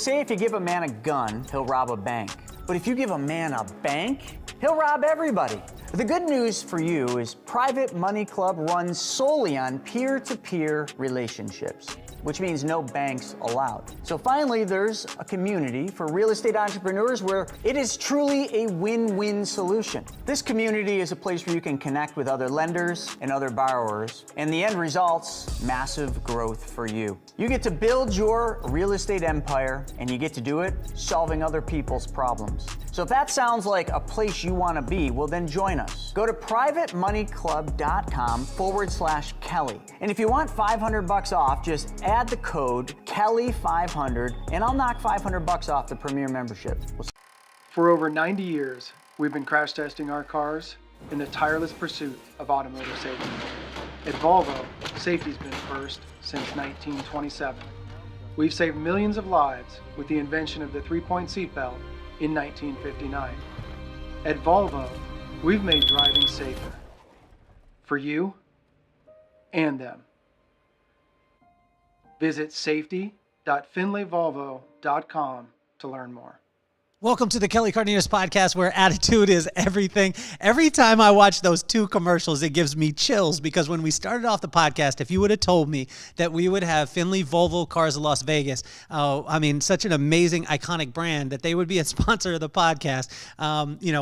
say if you give a man a gun, he'll rob a bank. But if you give a man a bank, he'll rob everybody. The good news for you is Private Money Club runs solely on peer-to-peer relationships, which means no banks allowed. So finally, there's a community for real estate entrepreneurs where it is truly a win-win solution. This community is a place where you can connect with other lenders and other borrowers, and the end result's massive growth for you. You get to build your real estate empire, and you get to do it solving other people's problems. So if that sounds like a place you want to be, well then join us. Go to privatemoneyclub.com/Kelly. And if you want $500 off, just add the code Kelly500 and I'll knock $500 off the Premier membership. For over 90 years, we've been crash testing our cars in the tireless pursuit of automotive safety. At Volvo, safety's been first since 1927. We've saved millions of lives with the invention of the three-point seatbelt in 1959. At Volvo, we've made driving safer for you and them. Visit safety.finleyvolvo.com to learn more. Welcome to the Kelly Cardenas podcast, where attitude is everything. Every time I watch those two commercials, it gives me chills, because when we started off the podcast, if you would have told me that we would have Finley Volvo Cars of Las Vegas, such an amazing, iconic brand, that they would be a sponsor of the podcast.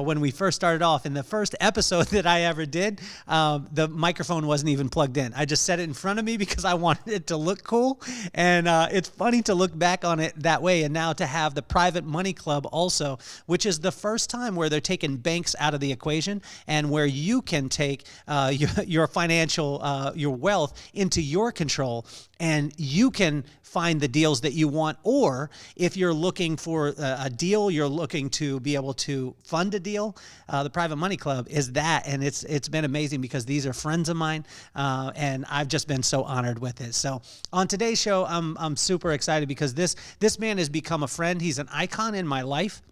When we first started off, in the first episode that I ever did, the microphone wasn't even plugged in. I just set it in front of me because I wanted it to look cool. And it's funny to look back on it that way. And now to have the Private Money Club also, which is the first time where they're taking banks out of the equation, and where you can take your financial, your wealth into your control, and you can find the deals that you want. Or if you're looking for a deal, you're looking to be able to fund a deal, the Private Money Club is that. And it's been amazing, because these are friends of mine, and I've just been so honored with it. So on today's show, I'm super excited, because this man has become a friend. He's an icon in my life,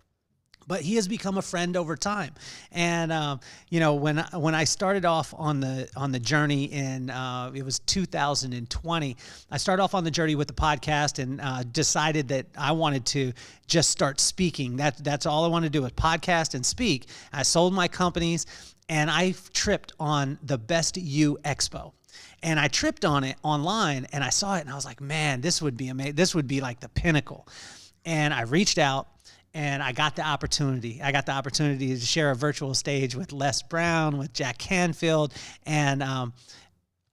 but he has become a friend over time. And when I started off on the journey in it was 2020, I started off on the journey with the podcast, and decided that I wanted to just start speaking. That's all I wanted to do, was podcast and speak. I sold my companies, and I tripped on the best You Expo. And I tripped on it online, and I saw it, and I was like, man, this would be amazing. This would be like the pinnacle. And I reached out, and I got the opportunity. To share a virtual stage with Les Brown, with Jack Canfield. And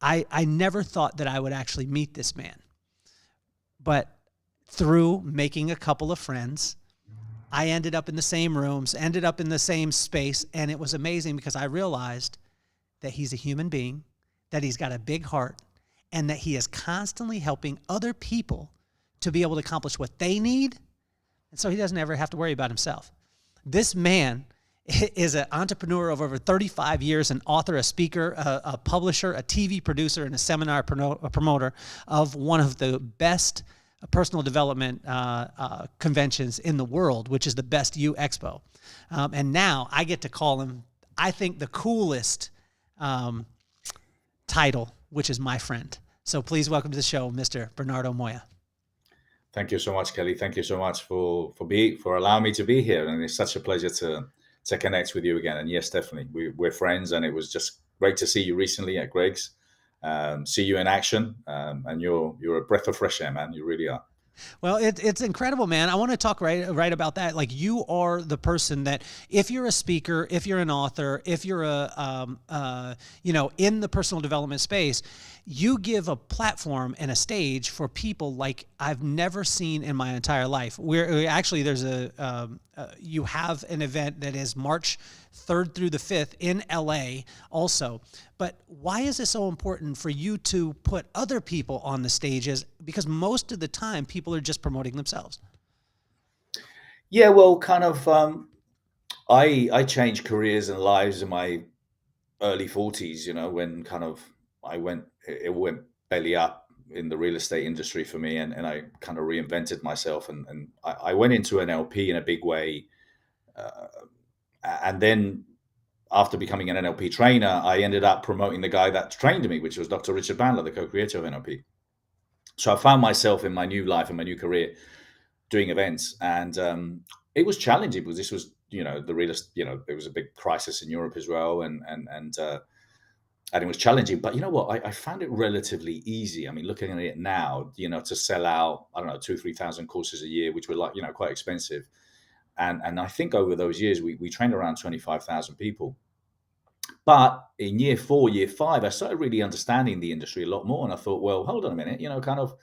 I never thought that I would actually meet this man. But through making a couple of friends, I ended up in the same rooms, ended up in the same space. And it was amazing, because I realized that he's a human being, that he's got a big heart, and that he is constantly helping other people to be able to accomplish what they need. And so he doesn't ever have to worry about himself. This man is an entrepreneur of over 35 years, an author, a speaker, a publisher, a TV producer, and a seminar promoter of one of the best personal development conventions in the world, which is the Best You Expo. And now I get to call him, I think, the coolest title, which is my friend. So please welcome to the show, Mr. Bernardo Moya. Thank you so much, Kelly. Thank you so much for allowing me to be here. And it's such a pleasure to connect with you again. And yes, definitely, we're friends. And it was just great to see you recently at Greg's, see you in action. And you're a breath of fresh air, man. You really are. Well, it's incredible, man. I want to talk right about that. Like, you are the person that, if you're a speaker, if you're an author, if you're in the personal development space, you give a platform and a stage for people like I've never seen in my entire life. Where actually there's you have an event that is March 3rd through the 5th in LA also. But why is it so important for you to put other people on the stages? Because most of the time people are just promoting themselves. Yeah, well, kind of, I changed careers and lives in my early 40s, when kind of it went belly up in the real estate industry for me, and I kind of reinvented myself, and I went into NLP in a big way. And then after becoming an NLP trainer, I ended up promoting the guy that trained me, which was Dr. Richard Bandler, the co-creator of NLP. So I found myself in my new life, in my new career, doing events, and it was challenging because this was, there was a big crisis in Europe as well, and it was challenging. But you know what? I found it relatively easy. I mean, looking at it now, to sell out, I don't know, 2,000-3,000 courses a year, which were like, quite expensive. And I think over those years, we trained around 25,000 people. But in year 4, year 5, I started really understanding the industry a lot more. And I thought, well, hold on a minute, kind of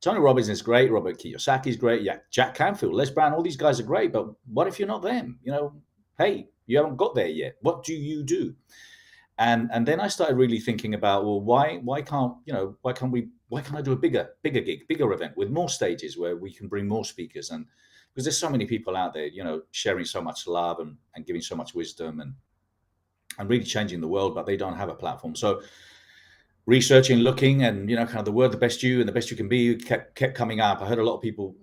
Tony Robbins is great. Robert Kiyosaki is great. Yeah, Jack Canfield, Les Brown, all these guys are great. But what if you're not them? Hey, you haven't got there yet. What do you do? And then I started really thinking about, well, why can't I do a bigger gig, bigger event with more stages where we can bring more speakers? And because there's so many people out there, sharing so much love and giving so much wisdom and really changing the world, but they don't have a platform. So researching, looking, and kind of the word "the best you" and "the best you can be" kept coming up. I heard a lot of people,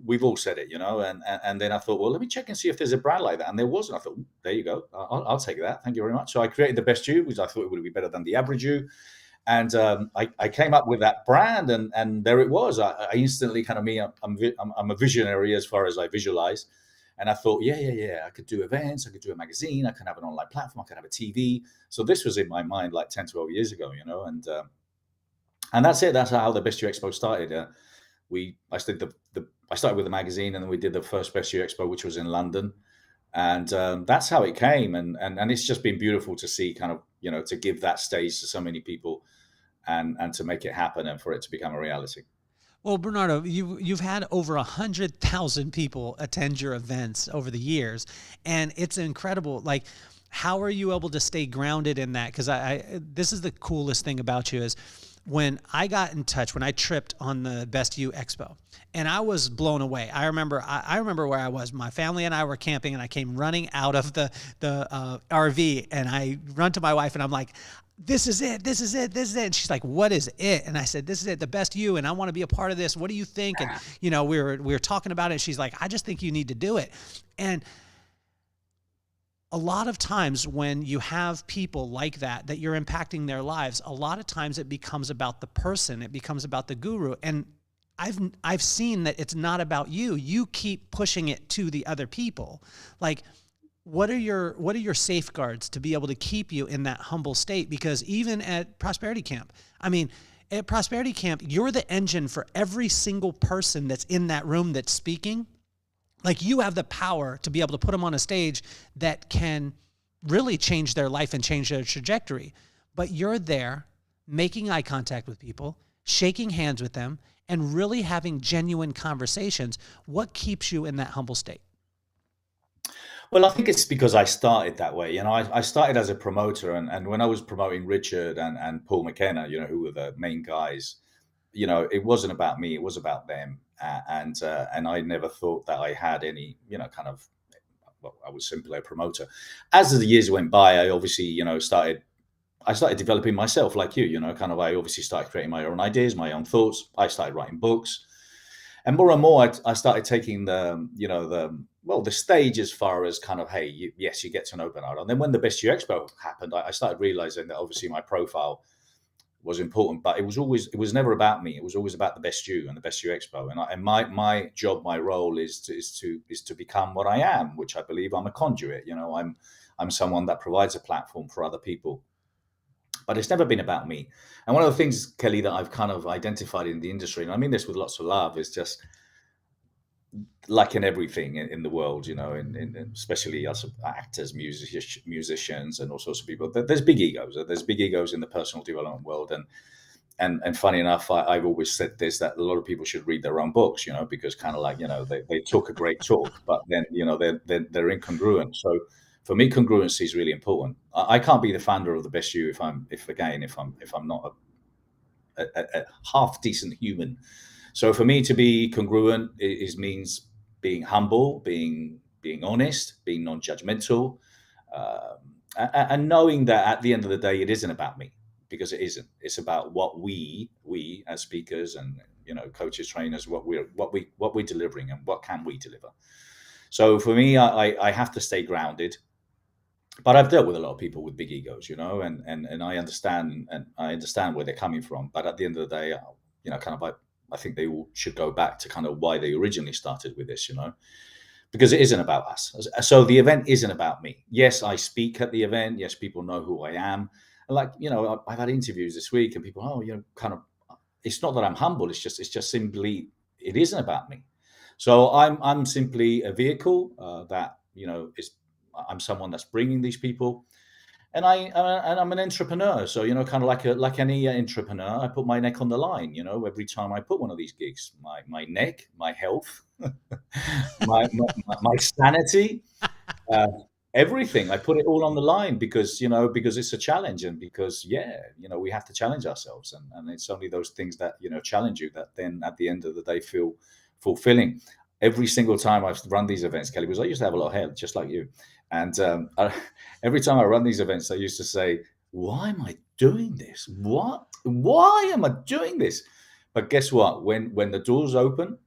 we've all said it, and then I thought, well, let me check and see if there's a brand like that, and there wasn't. I thought, there you go, I'll take that, thank you very much. So I created the best you, which I thought it would be better than the average you, and I came up with that brand, and there it was. I instantly kind of I'm a visionary as far as I visualize. And I thought, yeah, I could do events, I could do a magazine, I could have an online platform, I could have a TV. So this was in my mind like 10, 12 years ago, and that's it. That's how the Best You Expo started. I started with the magazine, and then we did the first Best You Expo, which was in London. And that's how it came. And it's just been beautiful to see kind of, to give that stage to so many people and to make it happen and for it to become a reality. Well, Bernardo, you've had over 100,000 people attend your events over the years, and it's incredible. Like, how are you able to stay grounded in that? Because this is the coolest thing about you is when I got in touch, when I tripped on the Best You Expo, and I was blown away. I remember where I was. My family and I were camping, and I came running out of the RV, and I run to my wife, and I'm like, this is it. And she's like, what is it? And I said, this is it, the Best You, and I want to be a part of this. What do you think? And, we were talking about it. And she's like, I just think you need to do it. And a lot of times when you have people like that you're impacting their lives, a lot of times it becomes about the person. It becomes about the guru. And I've seen that it's not about you. You keep pushing it to the other people. Like, what are your safeguards to be able to keep you in that humble state? Because even at Prosperity Camp, at Prosperity Camp, you're the engine for every single person that's in that room that's speaking. Like, you have the power to be able to put them on a stage that can really change their life and change their trajectory. But you're there making eye contact with people, shaking hands with them, and really having genuine conversations. What keeps you in that humble state? Well, I think it's because I started that way. I started as a promoter, and when I was promoting Richard and Paul McKenna, who were the main guys, it wasn't about me, it was about them. And I never thought that I had any, kind of, well, I was simply a promoter. As the years went by, I obviously, I started developing myself like you, I obviously started creating my own ideas, my own thoughts. I started writing books. And more, I started taking the stage as far as kind of, hey, yes, you get to know Bernardo. And then when the Best You Expo happened, I started realizing that obviously my profile was important, but it was never about me. It was always about the Best You and the Best You Expo. And my job, my role is to become what I am, which I believe I'm a conduit. I'm someone that provides a platform for other people. But it's never been about me. And one of the things, Kelly, that I've kind of identified in the industry, and I mean this with lots of love, is just like in everything in the world, especially us actors, musicians, and all sorts of people, there's big egos. There's big egos in the personal development world. And funny enough, I've always said this, that a lot of people should read their own books, because kind of like, they talk a great talk, but then, they're incongruent. So for me, congruency is really important. I can't be the founder of the Best You if I'm not a half decent human. So for me to be congruent means being humble, being honest, being non-judgmental, and knowing that at the end of the day, it isn't about me, because it isn't. It's about what we as speakers and coaches, trainers, what we're delivering and what can we deliver. So for me, I have to stay grounded. But I've dealt with a lot of people with big egos, and I understand where they're coming from. But at the end of the day, I think they all should go back to kind of why they originally started with this, because it isn't about us. So the event isn't about me. Yes, I speak at the event. Yes, people know who I am. And like, I've had interviews this week and people, kind of, it's not that I'm humble. It's just simply, it isn't about me. So I'm simply a vehicle that, is, I'm someone that's bringing these people. And I'm an entrepreneur, so kind of like any entrepreneur, I put my neck on the line. Every time I put one of these gigs, my neck, my health, my sanity, uh, everything. I put it all on the line because it's a challenge, and because we have to challenge ourselves, and it's only those things that challenge you that then at the end of the day feel fulfilling. Every single time I've run these events, Kelly, because I used to have a lot of hair, just like you, and every time I run these events, I used to say, "Why am I doing this? What? Why am I doing this?" But guess what? When the doors open,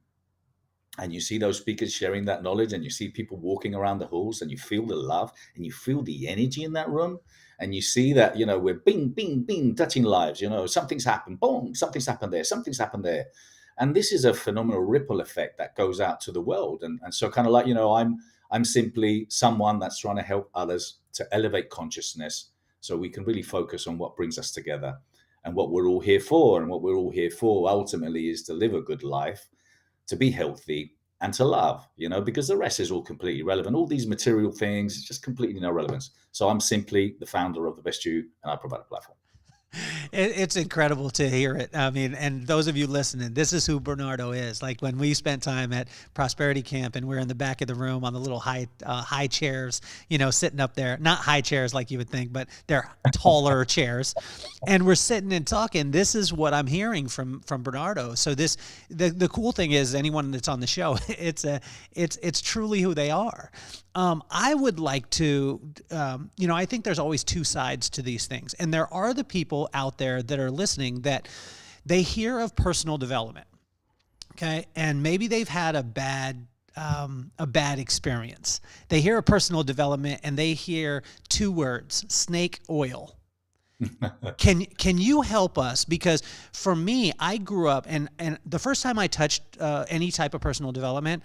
and you see those speakers sharing that knowledge, and you see people walking around the halls, and you feel the love, and you feel the energy in that room, and you see that we're bing bing bing touching lives. Something's happened, boom, something's happened there, something's happened there, and this is a phenomenal ripple effect that goes out to the world. And so kind of like I'm simply someone that's trying to help others to elevate consciousness, so we can really focus on what brings us together and what we're all here for. And what we're all here for ultimately is to live a good life, to be healthy, and to love, because the rest is all completely irrelevant. All these material things, it's just completely no relevance. So I'm simply the founder of The Best You, and I provide a platform. It's incredible to hear it. I mean, and those of you listening, this is who Bernardo is. Like when we spent time at Prosperity Camp and we're in the back of the room on the little high chairs, sitting up there, not high chairs like you would think, but they're taller chairs. And we're sitting and talking. This is what I'm hearing from Bernardo. So the cool thing is, anyone that's on the show, it's truly who they are. I would like to, I think there's always two sides to these things. And there are the people out there that are listening that they hear of personal development. Okay. And maybe they've had a bad experience. They hear of personal development and they hear two words: snake oil. Can you help us? Because for me, I grew up and the first time I touched any type of personal development,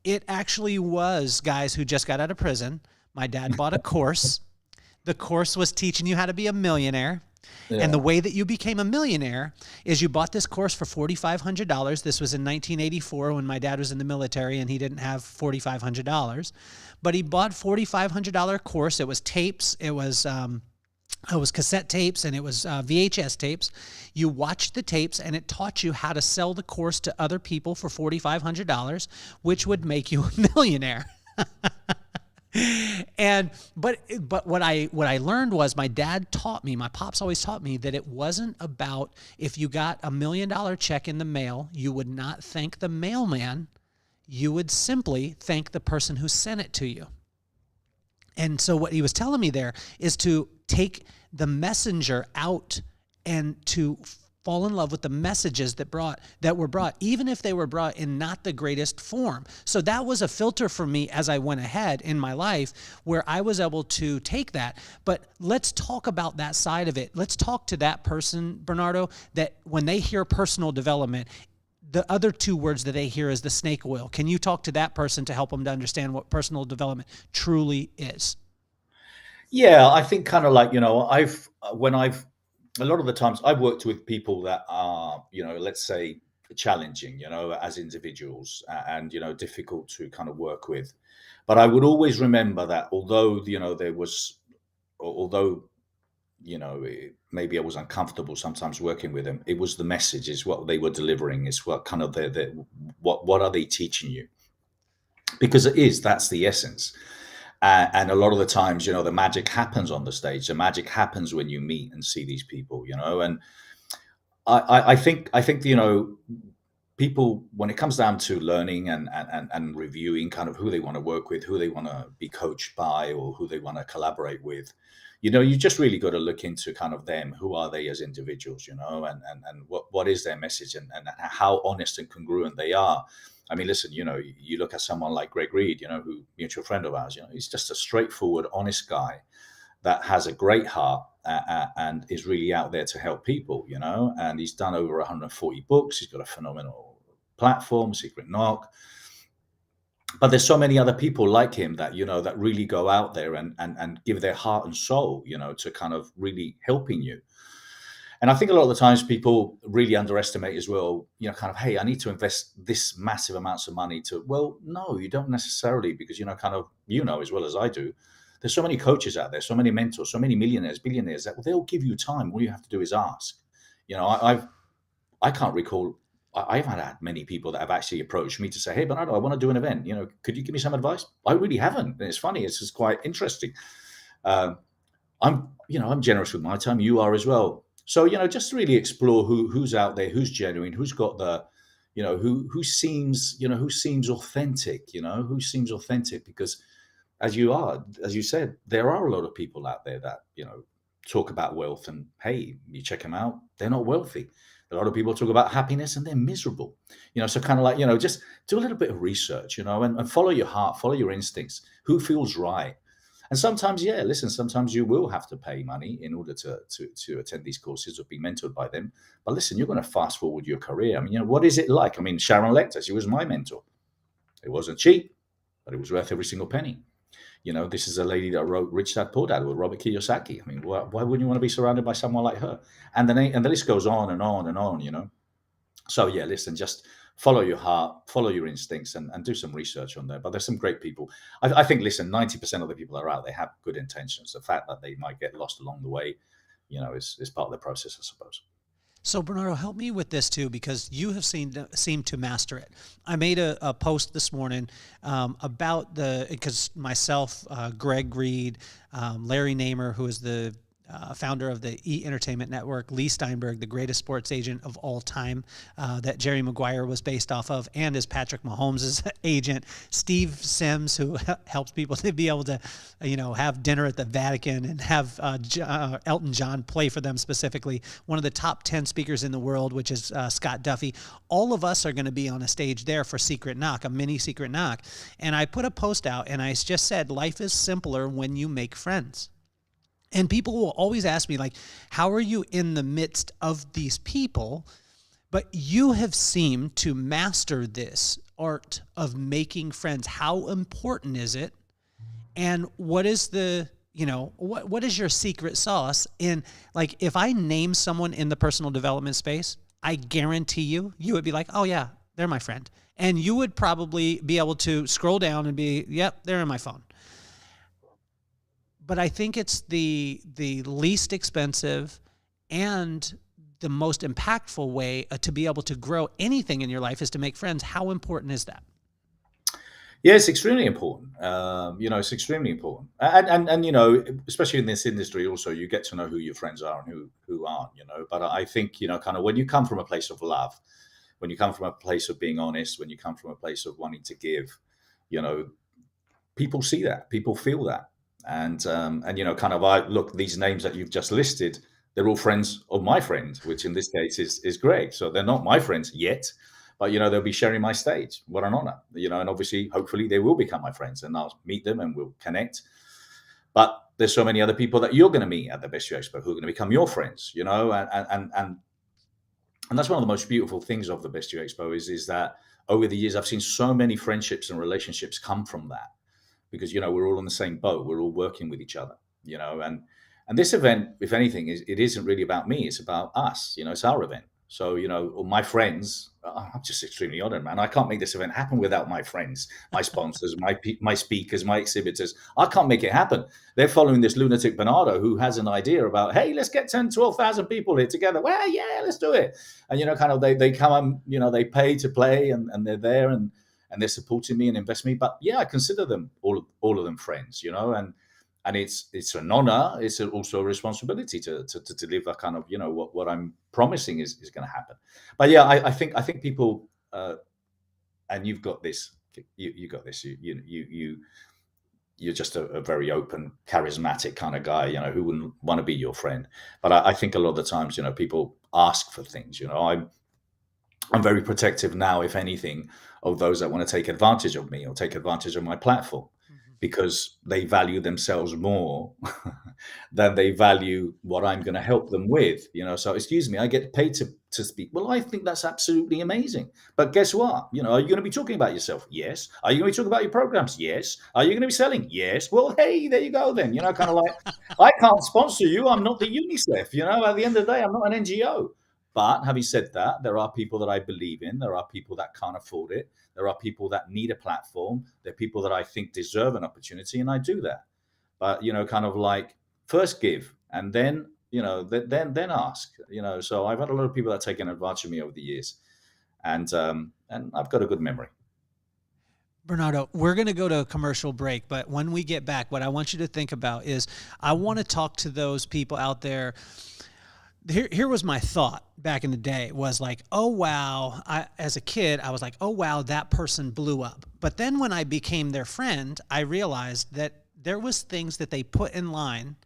it actually was guys who just got out of prison. My dad bought a course. The course was teaching you how to be a millionaire. Yeah. And the way that you became a millionaire is you bought this course for $4,500. This was in 1984 when my dad was in the military and he didn't have $4,500. But he bought $4,500 course. It was tapes. It was cassette tapes, and it was VHS tapes. You watched the tapes, and it taught you how to sell the course to other people for $4,500, which would make you a millionaire. But what I learned was my dad taught me, my pops always taught me, that it wasn't about if you got $1 million check in the mail, you would not thank the mailman. You would simply thank the person who sent it to you. And so what he was telling me there is to take the messenger out and to fall in love with the messages that were brought, even if they were brought in not the greatest form. So that was a filter for me as I went ahead in my life, where I was able to take that. But let's talk about that side of it. Let's talk to that person, Bernardo, that when they hear personal development, the other two words that they hear is the snake oil. Can you talk to that person to help them to understand what personal development truly is? Yeah, I think kind of like, a lot of the times I've worked with people that are, let's say challenging, as individuals, and, difficult to kind of work with. But I would always remember that although, maybe I was uncomfortable sometimes working with them, it was the message, is what they were delivering, is what kind of what are they teaching you? Because that's the essence. And a lot of the times, the magic happens on the stage. The magic happens when you meet and see these people, and I think, people, when it comes down to learning and reviewing kind of who they want to work with, who they want to be coached by, or who they want to collaborate with, you just really got to look into kind of them. Who are they as individuals, and what is their message, and how honest and congruent they are. I mean, listen, you look at someone like Greg Reed, who mutual friend of ours, he's just a straightforward, honest guy that has a great heart, and is really out there to help people, and he's done over 140 books. He's got a phenomenal platform, Secret Knock. But there's so many other people like him that, that really go out there and give their heart and soul, to kind of really helping you. And I think a lot of the times people really underestimate as well, kind of, hey, I need to invest this massive amounts of money to, well, no, you don't necessarily, because, kind of, as well as I do, there's so many coaches out there, so many mentors, so many millionaires, billionaires that they'll give you time. All you have to do is ask. I can't recall, I haven't had many people that have actually approached me to say, hey, Bernardo, I want to do an event. Could you give me some advice? I really haven't. And it's funny. It's just quite interesting. I'm generous with my time. You are as well. So, just to really explore who's out there, who's genuine, who's got the, who seems authentic, who seems authentic, because as you said, there are a lot of people out there that, talk about wealth, and hey, you check them out, they're not wealthy. A lot of people talk about happiness and they're miserable, so kind of like, just do a little bit of research, and follow your heart, follow your instincts, who feels right. And sometimes, sometimes you will have to pay money in order to attend these courses or be mentored by them. But listen, you're going to fast forward your career. I mean, what is it like? I mean, Sharon Lecter, she was my mentor. It wasn't cheap, but it was worth every single penny. This is a lady that wrote Rich Dad Poor Dad with Robert Kiyosaki. I mean, why wouldn't you want to be surrounded by someone like her? And the list goes on and on and on, So yeah, listen, just follow your heart, follow your instincts, and do some research on there. But there's some great people. I think, listen, 90% of the people that are out there have good intentions. The fact that they might get lost along the way, is part of the process, I suppose. So Bernardo, help me with this too, because you have seemed to master it. I made a post this morning about because myself, Greg Reed, Larry Namer, who is the founder of the E-Entertainment Network, Lee Steinberg, the greatest sports agent of all time, that Jerry Maguire was based off of, and is Patrick Mahomes' agent, Steve Sims, who helps people to be able to, have dinner at the Vatican and have Elton John play for them specifically, one of the top 10 speakers in the world, which is Scott Duffy. All of us are going to be on a stage there for Secret Knock, a mini Secret Knock. And I put a post out and I just said, life is simpler when you make friends. And people will always ask me, like, how are you in the midst of these people? But you have seemed to master this art of making friends. How important is it? And what is what is your secret sauce in, like, if I name someone in the personal development space, I guarantee you would be like, oh yeah, they're my friend. And you would probably be able to scroll down and be, yep, they're in my phone. But I think it's the least expensive and the most impactful way to be able to grow anything in your life is to make friends. How important is that? Yeah, it's extremely important. It's extremely important. And especially in this industry also, you get to know who your friends are and who aren't, But I think, kind of when you come from a place of love, when you come from a place of being honest, when you come from a place of wanting to give, people see that, people feel that. And kind of, look, these names that you've just listed, they're all friends of my friend, which in this case is Greg. So they're not my friends yet, but, they'll be sharing my stage. What an honor, and obviously, hopefully they will become my friends and I'll meet them and we'll connect. But there's so many other people that you're going to meet at the Best You Expo who are going to become your friends, and that's one of the most beautiful things of the Best You Expo is that over the years, I've seen so many friendships and relationships come from that. Because, we're all on the same boat. We're all working with each other, and this event, if anything, it isn't really about me. It's about us, it's our event. So, my friends, I'm just extremely honored, man. I can't make this event happen without my friends, my sponsors, my speakers, my exhibitors. I can't make it happen. They're following this lunatic Bernardo who has an idea about, hey, let's get 10, 12,000 people here together. Well, yeah, let's do it. And, kind of they come and, they pay to play and they're there and they're supporting me and invest me. But yeah, I consider them all of them friends, and it's an honor. It's also a responsibility to deliver kind of, what I'm promising is going to happen. But yeah, I think people, and you've got this, you got this, you're just a very open, charismatic kind of guy, who wouldn't want to be your friend. But I think a lot of the times, people ask for things, I'm very protective now, if anything, of those that want to take advantage of me or take advantage of my platform. because they value themselves more than they value what I'm going to help them with. So excuse me, I get paid to speak. Well, I think that's absolutely amazing. But guess what? Are you going to be talking about yourself? Yes. Are you going to be talking about your programs? Yes. Are you going to be selling? Yes. Well, hey, there you go then. Kind of like, I can't sponsor you. I'm not the UNICEF. At the end of the day, I'm not an NGO. But having said that, there are people that I believe in. There are people that can't afford it. There are people that need a platform. There are people that I think deserve an opportunity, and I do that. But kind of like, first give, and then then ask. So I've had a lot of people that have taken advantage of me over the years, and I've got a good memory. Bernardo, we're going to go to a commercial break, but when we get back, what I want you to think about is I want to talk to those people out there. Here was my thought back in the day was like, oh, wow. As a kid, I was like, oh, wow, that person blew up. But then when I became their friend, I realized that there was things that they put in line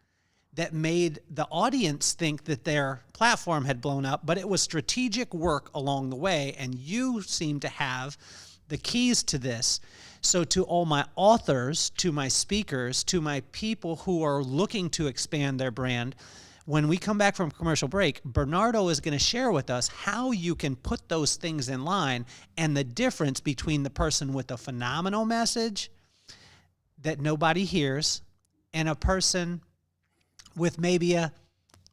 that made the audience think that their platform had blown up, but it was strategic work along the way. And you seem to have the keys to this. So to all my authors, to my speakers, to my people who are looking to expand their brand, when we come back from commercial break, Bernardo is going to share with us how you can put those things in line and the difference between the person with a phenomenal message that nobody hears and a person with maybe a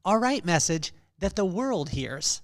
all right message that the world hears.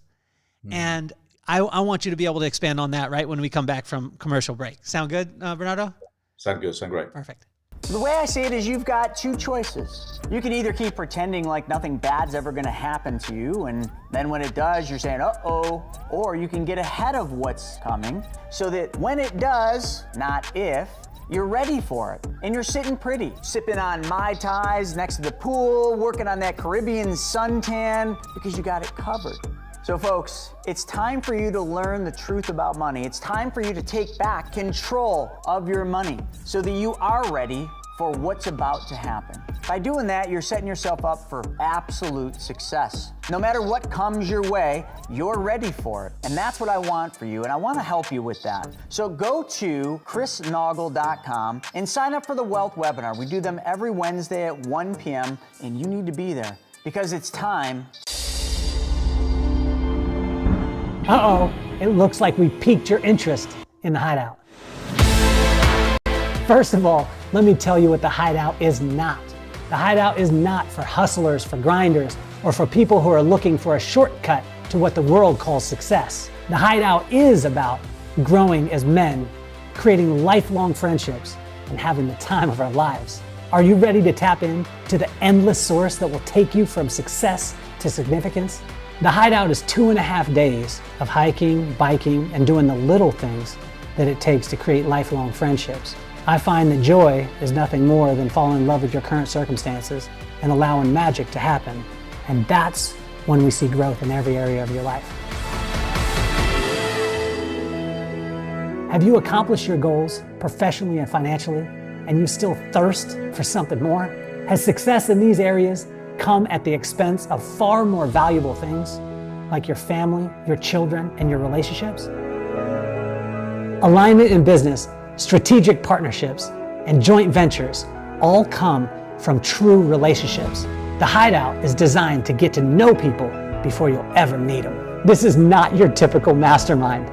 And I want you to be able to expand on that right when we come back from commercial break. Sound good, Bernardo? Sound good. Sound great. Perfect. The way I see it is you've got two choices. You can either keep pretending like nothing bad's ever going to happen to you, and then when it does, you're saying, uh-oh, or you can get ahead of what's coming so that when it does, not if, you're ready for it. And you're sitting pretty, sipping on Mai Tais next to the pool, working on that Caribbean suntan because you got it covered. So folks, it's time for you to learn the truth about money. It's time for you to take back control of your money so that you are ready for what's about to happen. By doing that, you're setting yourself up for absolute success. No matter what comes your way, you're ready for it. And that's what I want for you, and I want to help you with that. So go to chrisnaugle.com and sign up for the Wealth Webinar. We do them every Wednesday at 1 p.m., and you need to be there because it's time. Uh-oh, it looks like we piqued your interest in the Hideout. First of all, let me tell you what the Hideout is not. The Hideout is not for hustlers, for grinders, or for people who are looking for a shortcut to what the world calls success. The Hideout is about growing as men, creating lifelong friendships, and having the time of our lives. Are you ready to tap into the endless source that will take you from success to significance? The Hideout is 2.5 days of hiking, biking, and doing the little things that it takes to create lifelong friendships. I find that joy is nothing more than falling in love with your current circumstances and allowing magic to happen. And that's when we see growth in every area of your life. Have you accomplished your goals professionally and financially, and you still thirst for something more? Has success in these areas come at the expense of far more valuable things, like your family, your children, and your relationships? Alignment in business, strategic partnerships, and joint ventures all come from true relationships. The Hideout is designed to get to know people before you'll ever meet them. This is not your typical mastermind.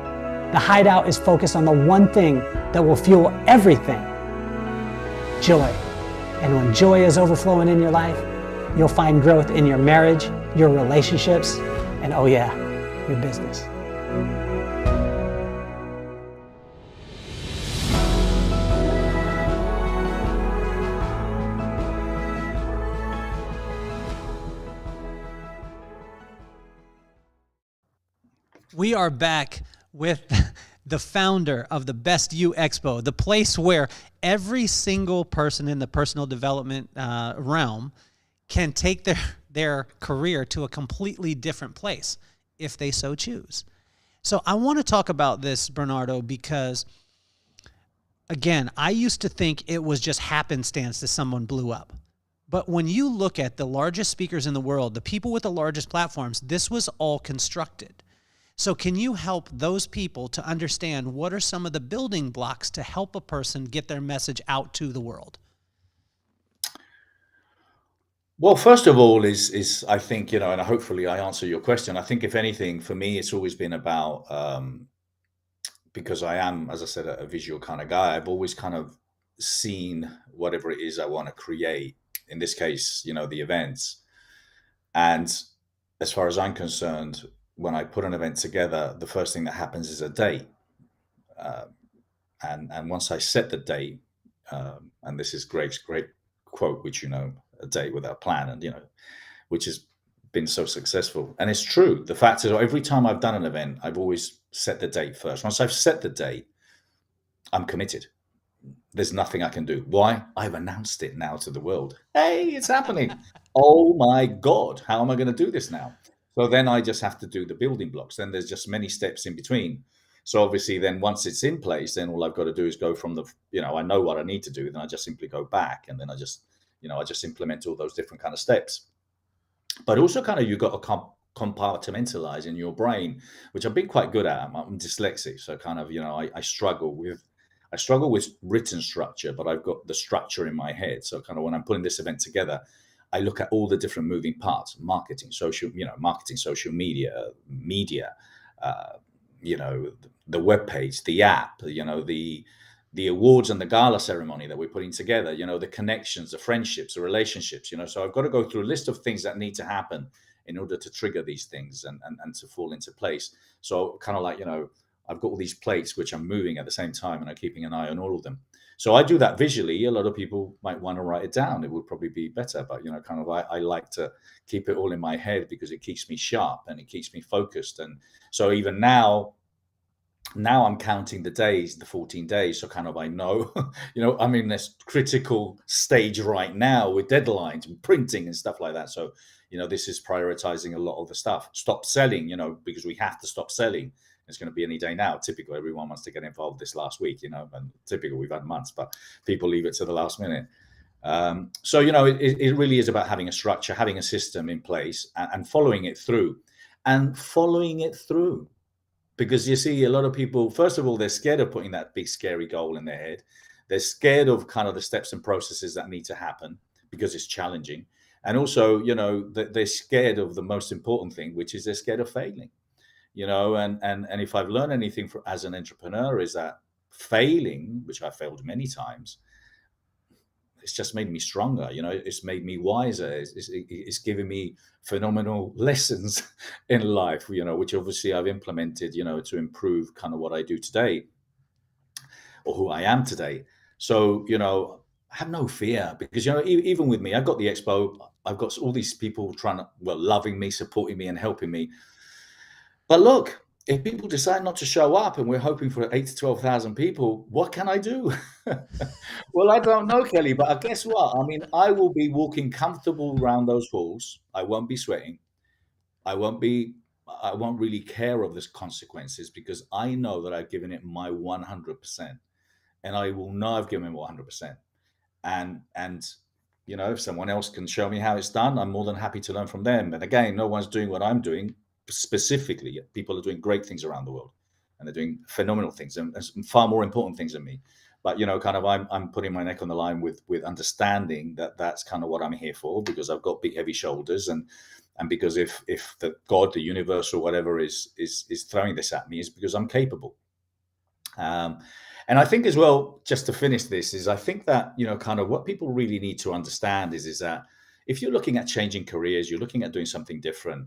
The Hideout is focused on the one thing that will fuel everything: joy. And when joy is overflowing in your life, you'll find growth in your marriage, your relationships, and oh yeah, your business. We are back with the founder of the Best You Expo, the place where every single person in the personal development realm can take their career to a completely different place if they so choose. So I want to talk about this, Bernardo, because, again, I used to think it was just happenstance that someone blew up. But when you look at the largest speakers in the world, the people with the largest platforms, this was all constructed. So can you help those people to understand what are some of the building blocks to help a person get their message out to the world? Well, first of all, is I think, and hopefully I answer your question. I think if anything, for me, it's always been about because I am, as I said, a visual kind of guy. I've always kind of seen whatever it is I want to create. In this case, the events. And as far as I'm concerned, when I put an event together, the first thing that happens is a date. Uh, and once I set the date, and this is Greg's great quote, which a date without a plan, and which has been so successful. And it's true. The fact is, every time I've done an event, I've always set the date first. Once I've set the date, I'm committed. There's nothing I can do. Why? I've announced it now to the world. Hey, it's happening. Oh my God, how am I going to do this now? So then I just have to do the building blocks. Then there's just many steps in between. So obviously then once it's in place, then all I've got to do is go from I know what I need to do. Then I just simply go back, and then I just implement all those different kind of steps. But also kind of, you've got to compartmentalize in your brain, which I've been quite good at. I'm dyslexic. So kind of, I struggle with written structure, but I've got the structure in my head. So kind of when I'm putting this event together, I look at all the different moving parts: marketing, social media, the web page, the app, the awards and the gala ceremony that we're putting together, the connections, the friendships, the relationships, so I've got to go through a list of things that need to happen in order to trigger these things and to fall into place. So kind of like, I've got all these plates which I'm moving at the same time, and I'm keeping an eye on all of them. So I do that visually. A lot of people might want to write it down. It would probably be better, but kind of I like to keep it all in my head because it keeps me sharp and it keeps me focused. And so even now I'm counting the days, the 14 days. So kind of, I know, I'm in this critical stage right now with deadlines and printing and stuff like that. So, this is prioritizing a lot of the stuff. Stop selling, because we have to stop selling. It's going to be any day now. Typical, everyone wants to get involved this last week, and typical, we've had months, but people leave it to the last minute. So, it really is about having a structure, having a system in place, and following it through. Because you see, a lot of people, first of all, they're scared of putting that big, scary goal in their head. They're scared of kind of the steps and processes that need to happen because it's challenging. And also, they're scared of the most important thing, which is they're scared of failing. And if I've learned anything as an entrepreneur, is that failing, which I failed many times, it's just made me stronger. It's made me wiser. It's given me phenomenal lessons in life, which obviously I've implemented, to improve kind of what I do today or who I am today. So, have no fear, because, even with me, I've got the expo, I've got all these people loving me, supporting me and helping me. But look, if people decide not to show up and we're hoping for 8 to 12,000 people, what can I do? Well, I don't know, Kelly, but guess what? I mean, I will be walking comfortable around those halls. I won't be sweating. I won't really care of the consequences, because I know that I've given it my 100%, and I will know I've given it 100%. And if someone else can show me how it's done, I'm more than happy to learn from them. And again, no one's doing what I'm doing specifically. People are doing great things around the world, and they're doing phenomenal things and far more important things than me. But kind of, I'm putting my neck on the line with understanding that that's kind of what I'm here for, because I've got big, heavy shoulders, and because if the God, the universe, or whatever is throwing this at me, is because I'm capable. And I think as well, just to finish this, is I think that kind of what people really need to understand is that if you're looking at changing careers, you're looking at doing something different,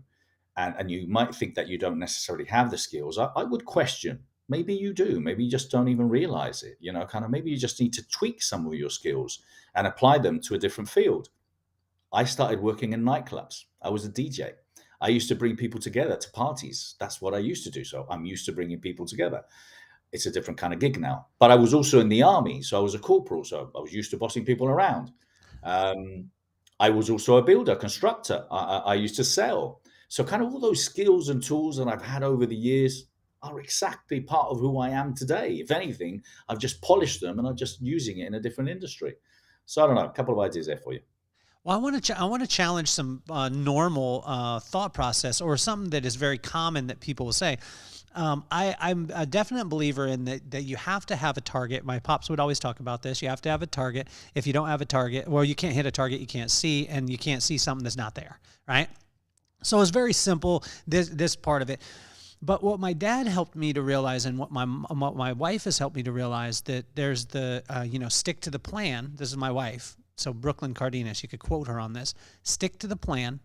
and you might think that you don't necessarily have the skills, I would question. Maybe you do. Maybe you just don't even realize it. Kind of, maybe you just need to tweak some of your skills and apply them to a different field. I started working in nightclubs. I was a DJ. I used to bring people together to parties. That's what I used to do. So I'm used to bringing people together. It's a different kind of gig now. But I was also in the army. So I was a corporal. So I was used to bossing people around. I was also a builder, constructor. I used to sell. So kind of all those skills and tools that I've had over the years are exactly part of who I am today. If anything, I've just polished them and I'm just using it in a different industry. So I don't know, a couple of ideas there for you. Well, I want to challenge some normal thought process, or something that is very common that people will say. I'm a definite believer in that you have to have a target. My pops would always talk about this. You have to have a target. If you don't have a target, well, you can't hit a target you can't see, and you can't see something that's not there, right? So it's very simple, this part of it. But what my dad helped me to realize, and what my wife has helped me to realize, that there's the, stick to the plan. This is my wife. So Brooklyn Cardenas, you could quote her on this. Stick to the plan,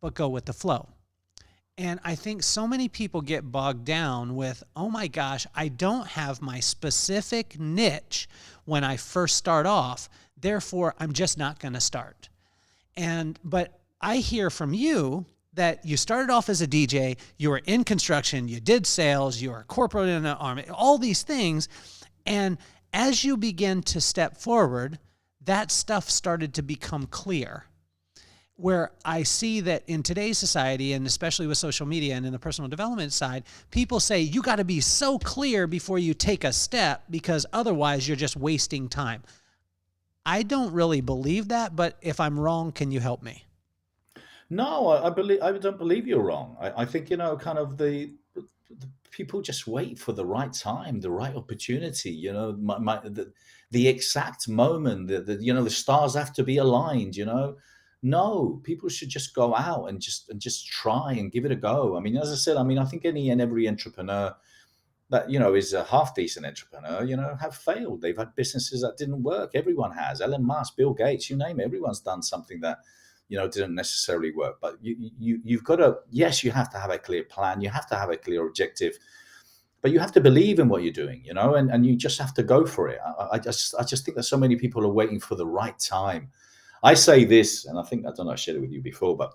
but go with the flow. And I think so many people get bogged down with, oh my gosh, I don't have my specific niche when I first start off. Therefore, I'm just not going to start. But I hear from you that you started off as a DJ, you were in construction, you did sales, you were corporate in the army, all these things. And as you begin to step forward, that stuff started to become clear. Where I see that in today's society, and especially with social media and in the personal development side, people say you got to be so clear before you take a step, because otherwise you're just wasting time. I don't really believe that, but if I'm wrong, can you help me? No, I don't believe you're wrong. I think, kind of the people just wait for the right time, the right opportunity, the exact moment, the stars have to be aligned, No, people should just go out and just try and give it a go. I mean, as I said, I think any and every entrepreneur that, is a half decent entrepreneur, have failed. They've had businesses that didn't work. Everyone has. Elon Musk, Bill Gates, you name it. Everyone's done something that, didn't necessarily work. But you've got to, yes, you have to have a clear plan. You have to have a clear objective. But you have to believe in what you're doing, and you just have to go for it. I just think that so many people are waiting for the right time. I say this, and I don't know, I shared it with you before, but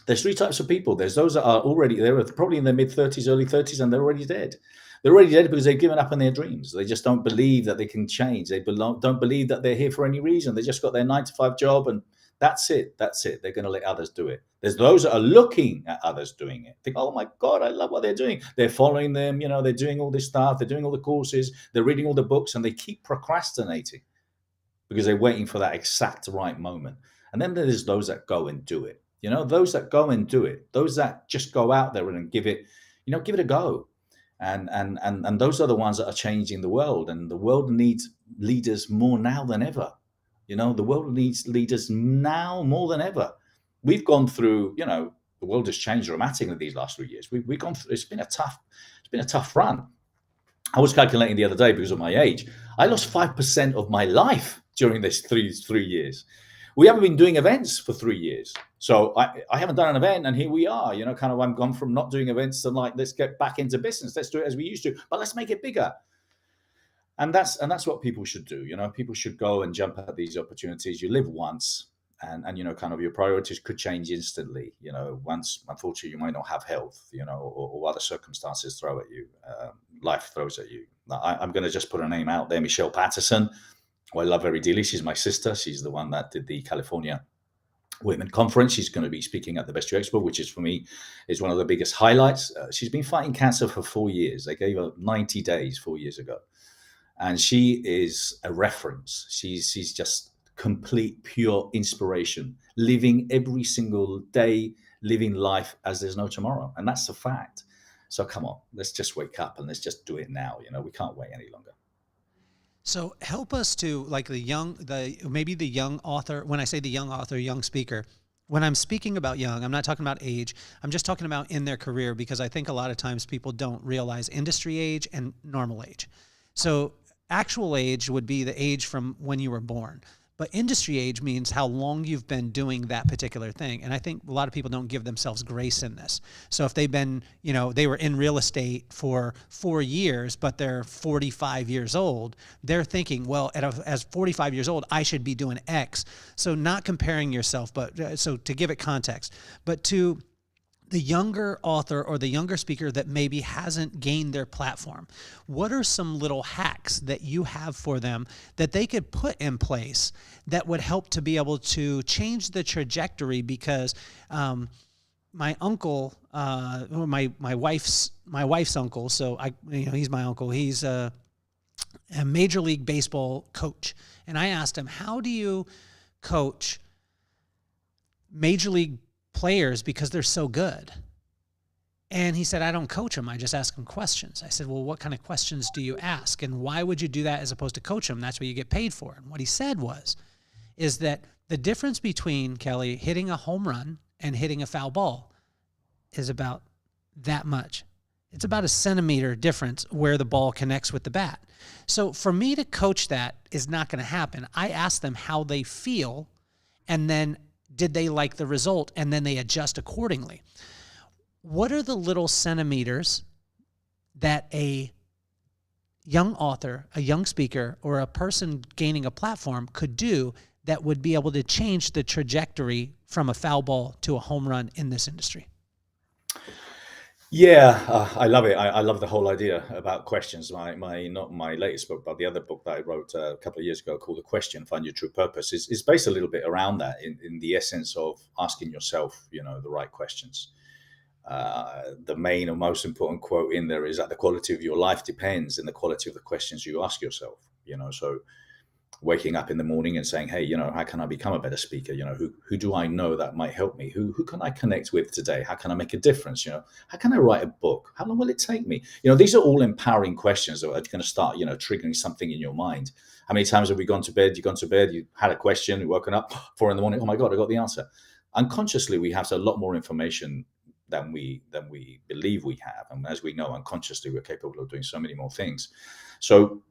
there's three types of people. There's those that are they're probably in their mid-30s, early 30s, and they're already dead. They're already dead because they've given up on their dreams. They just don't believe that they can change. They don't believe that they're here for any reason. They just got their 9-to-5 job, and that's it. They're going to let others do it. There's those that are looking at others doing it. Think, oh my God, I love what they're doing. They're following them. They're doing all this stuff. They're doing all the courses. They're reading all the books, and they keep procrastinating because they're waiting for that exact right moment. And then there's those that go and do it. Those that go and do it, those that just go out there and give it a go. And those are the ones that are changing the world. And the world needs leaders more now than ever. The world needs leaders now more than ever. We've gone through, the world has changed dramatically these last 3 years. We've gone through, it's been a tough run. I was calculating the other day because of my age. I lost 5% of my life during this three years. We haven't been doing events for 3 years. So I haven't done an event, and here we are, I'm gone from not doing events to let's get back into business. Let's do it as we used to, but let's make it bigger. And that's what people should do. People should go and jump at these opportunities. You live once, and your priorities could change instantly. Once, unfortunately, you might not have health, or other circumstances throw at you. Life throws at you. I'm going to just put a name out there, Michelle Patterson, who I love very dearly. She's my sister. She's the one that did the California Women Conference. She's going to be speaking at the You Expo, which is, for me, is one of the biggest highlights. She's been fighting cancer for 4 years. They gave her 90 days 4 years ago. And she is a reference. She's just complete, pure inspiration, living every single day, living life as there's no tomorrow. And that's a fact. So come on, let's just wake up and let's just do it now. We can't wait any longer. So help us to, like, maybe the young author. When I say the young author, young speaker, when I'm speaking about young, I'm not talking about age. I'm just talking about in their career, because I think a lot of times people don't realize industry age and normal age. So actual age would be the age from when you were born. But industry age means how long you've been doing that particular thing. And I think a lot of people don't give themselves grace in this. So if they've been, they were in real estate for 4 years, but they're 45 years old, they're thinking, well, as 45 years old, I should be doing X. So not comparing yourself, but so to give it context, but to the younger author or the younger speaker that maybe hasn't gained their platform, what are some little hacks that you have for them that they could put in place that would help to be able to change the trajectory? Because my uncle, my wife's uncle, so he's my uncle. He's a Major League Baseball coach, and I asked him, how do you coach Major League players because they're so good? And he said, I don't coach them. I just ask them questions. I said, well, what kind of questions do you ask? And why would you do that as opposed to coach them? That's what you get paid for. And what he said is that the difference between, Kelly, hitting a home run and hitting a foul ball is about that much. It's about a centimeter difference where the ball connects with the bat. So for me to coach that is not going to happen. I ask them how they feel, and then did they like the result, and then they adjust accordingly. What are the little centimeters that a young author, a young speaker, or a person gaining a platform could do that would be able to change the trajectory from a foul ball to a home run in this industry? Yeah, I love it. I love the whole idea about questions. Not my latest book, but the other book that I wrote a couple of years ago called The Question, Find Your True Purpose, is based a little bit around that in the essence of asking yourself, the right questions. The main or most important quote in there is that the quality of your life depends in the quality of the questions you ask yourself. So waking up in the morning and saying, hey, how can I become a better speaker? Who do I know that might help me? Who can I connect with today? How can I make a difference? How can I write a book? How long will it take me? These are all empowering questions that are going to start, triggering something in your mind. How many times have we gone to bed? You've gone to bed, you had a question, you've woken up 4 a.m. Oh my God, I got the answer. Unconsciously, we have a lot more information than we believe we have. And as we know, unconsciously, we're capable of doing so many more things. So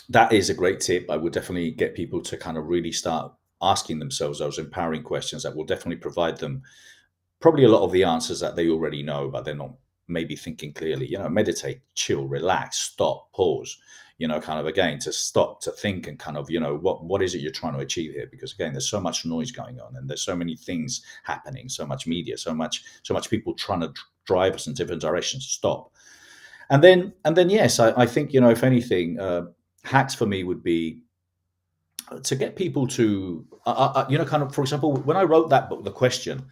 that is a great tip. I would definitely get people to kind of really start asking themselves those empowering questions that will definitely provide them probably a lot of the answers that they already know, but they're not maybe thinking clearly. Meditate, chill, relax, stop, pause, kind of again, to stop, to think and kind of, what is it you're trying to achieve here? Because again, there's so much noise going on and there's so many things happening, so much media, so much people trying to drive us in different directions. Stop. And then, yes, I think, if anything, hacks for me would be to get people to, kind of, for example, when I wrote that book, The Question,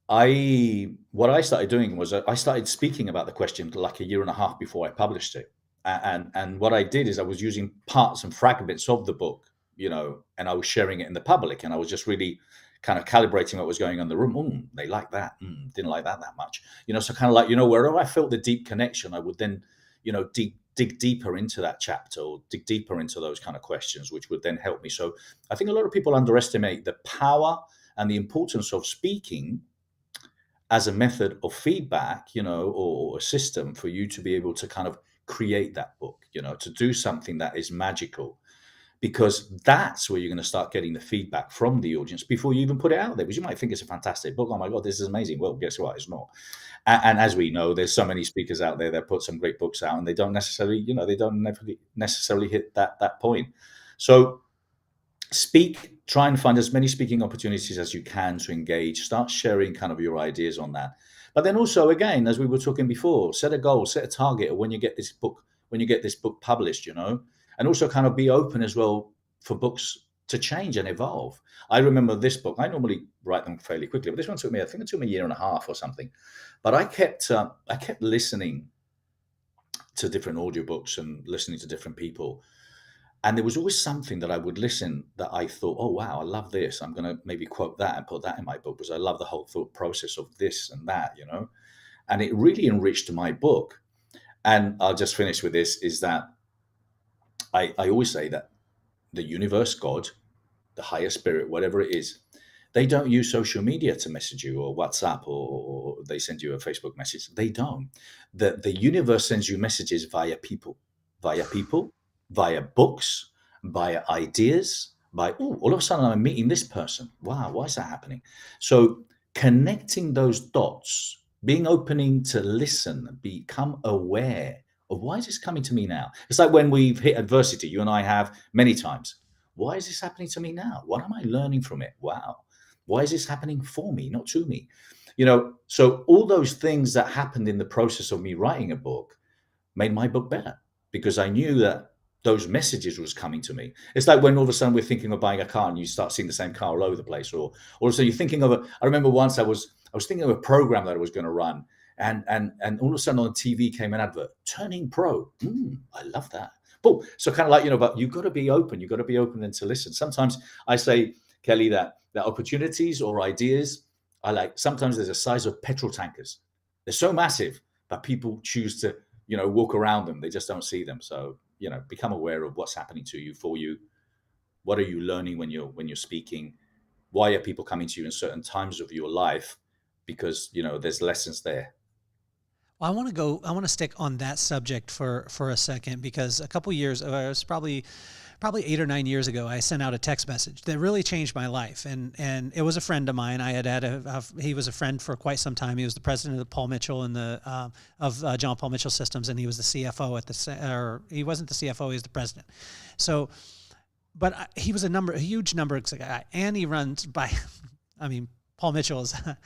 what I started doing was I started speaking about the question like a year and a half before I published it. And what I did is I was using parts and fragments of the book, and I was sharing it in the public, and I was just really kind of calibrating what was going on in the room. They like that. Didn't like that much. So kind of like, wherever I felt the deep connection, I would then, dig deeper into that chapter or dig deeper into those kind of questions, which would then help me. So I think a lot of people underestimate the power and the importance of speaking as a method of feedback, or a system for you to be able to kind of create that book, to do something that is magical, because that's where you're going to start getting the feedback from the audience before you even put it out there. Because you might think it's a fantastic book. Oh my God, this is amazing. Well, guess what? It's not. And as we know, there's so many speakers out there that put some great books out and they don't necessarily, necessarily hit that point. So try and find as many speaking opportunities as you can to engage, start sharing kind of your ideas on that. But then also, again, as we were talking before, set a goal, set a target of when you get this book published, and also kind of be open as well for books to change and evolve. I remember this book, I normally write them fairly quickly, but this one took me a year and a half or something. But I kept listening to different audiobooks and listening to different people. And there was always something that I would listen that I thought, oh, wow, I love this. I'm going to maybe quote that and put that in my book because I love the whole thought process of this and that, and it really enriched my book. And I'll just finish with this, is that I always say that the universe, God, the higher spirit, whatever it is, they don't use social media to message you or WhatsApp or they send you a Facebook message. They don't. The universe sends you messages via people, via books, via ideas, all of a sudden I'm meeting this person. Wow, why is that happening? So connecting those dots, being opening to listen, become aware of why is this coming to me now? It's like when we've hit adversity, you and I have many times. Why is this happening to me now? What am I learning from it? Wow. Why is this happening for me, not to me? So all those things that happened in the process of me writing a book made my book better because I knew that those messages was coming to me. It's like when all of a sudden we're thinking of buying a car and you start seeing the same car all over the place, or all of a sudden you're thinking of I remember once I was thinking of a program that I was going to run, and all of a sudden on TV came an advert, Turning Pro. I love that. But so kind of like, but you've got to be open. You've got to be open and to listen. Sometimes I say, Kelly, that opportunities or ideas are like, sometimes there's a size of petrol tankers. They're so massive, but people choose to, walk around them. They just don't see them. So, become aware of what's happening to you, for you. What are you learning when you're speaking? Why are people coming to you in certain times of your life? Because, there's lessons there. Well, I want to stick on that subject for a second, because a couple years, it was probably 8 or 9 years ago, I sent out a text message that really changed my life. And it was a friend of mine. I had he was a friend for quite some time. He was the president of Paul Mitchell and of John Paul Mitchell Systems. And he was the CFO or he wasn't the CFO, he was the president. So, but he was a huge number guy. And he runs Paul Mitchell is a